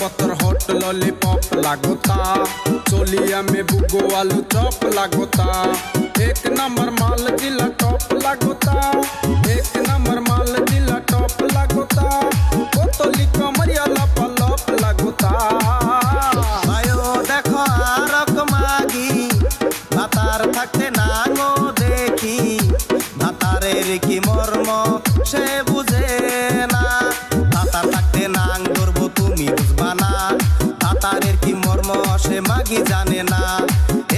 पतर hot lollipop लागोता, चोलिया में बुगो आलू चॉप लागोता। एक नंबर माल जिला टॉप लागोता, एक नंबर माल जिला टॉप लागोता। बोतली कमरिया लप लप लागोता। आयो देखो आरक मागी भातार থাকতে নাঙো দেখি, ভাতারের কি মর্ম সে বুঝে না। ভাতার থাকতে নাং ধরবো তুমি বুঝবা না, ভাতারের কি মর্ম সে মাগি জানে না।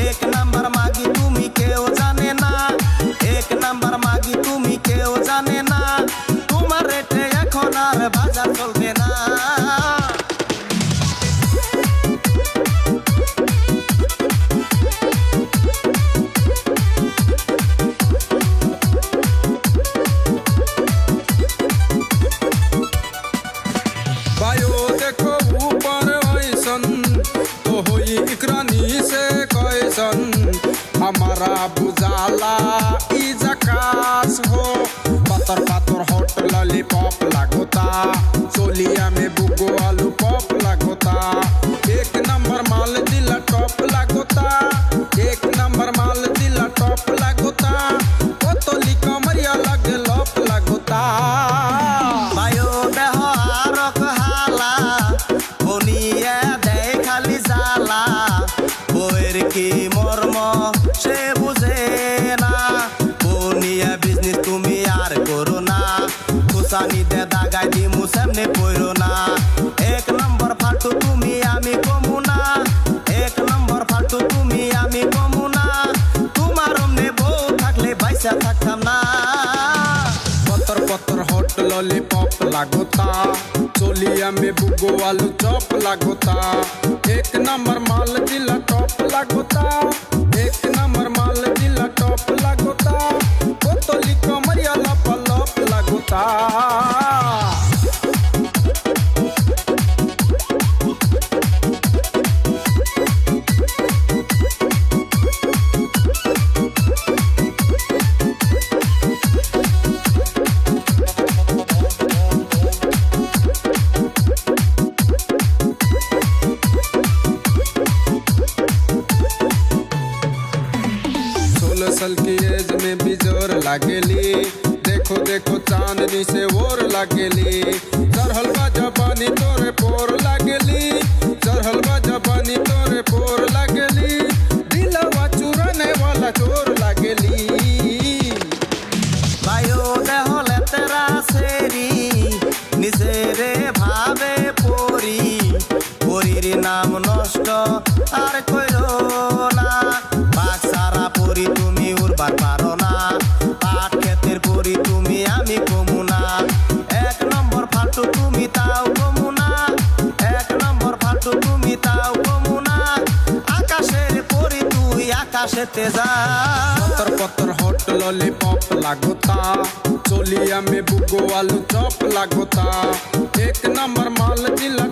এক নাম্বার মাগি তুমি কেউ জানে না, এক নাম্বার মাগি তুমি কেউ জানে না। তোমার রেটে এখন আর বাজার চলবে না। बायो देखो ऊपर ऐसन तो होई इकरानी से कैसन, हमारा बुझाला ई जकास हो। पतर पतर हॉट लॉलीपॉप लागोता, चोलिया में बुगो आलू पॉप लागोता। एक नंबर माल दिला टॉप लागोता, एक नंबर माल दिला टॉप लागोता। बोतली कमरिया लगे लप लागोता। बायो देह आरक हाला বনিয়া দেয় খালি জ্বালা, বইয়ের কি মর্ম সে বুঝে না। বনিয়া বিজনেস তুমি আর করো না, খুসানি দে দাগাই দিমু সামনে পড়ো না। এক নম্বর ফালতু তুমি আমি কমু না, এক নম্বর ফালতু তুমি আমি কমু না। তোমার অমনে বউ থাকলে বাইসা থাকতাম না। पतर पतर हॉट लॉलीपॉप लागोता, चोलिया में बुगो आलू चॉप लागोता। एक नंबर माल जिला टॉप लागोता, एक नंबर माल जिला टॉप लागोता। बोतली कमरिया लप लप लागोता। साल की एज में भी जोर लागेली, देखो देखो चांदनी से और लागेली। चढ़ल बा जबानी तोरे पोर लागेली, चढ़ल बा जबानी तोरे पोर लागेली। दिलवा चुराने वाला चोर लागेली। বায়ো দেহ লেতেরা সেরি নিজেরে ভাবে পরি, পরির নাম নষ্ট আর কইরো না। বাঘ সারা পরি তুমি উড়বার পারো না, পাট ক্ষেতের পরি তুমি আমি কমু না। এক নম্বর ফালতু তুমি তাও কমু না, এক নম্বর ফালতু তুমি তাও কমু না। আকাশের পরি তুই আকাশেতে যা। पतर पतर हॉट लॉलीपॉप लागोता, चोलिया में बुगो आलू चॉप लागोता। एक नंबर माल जिला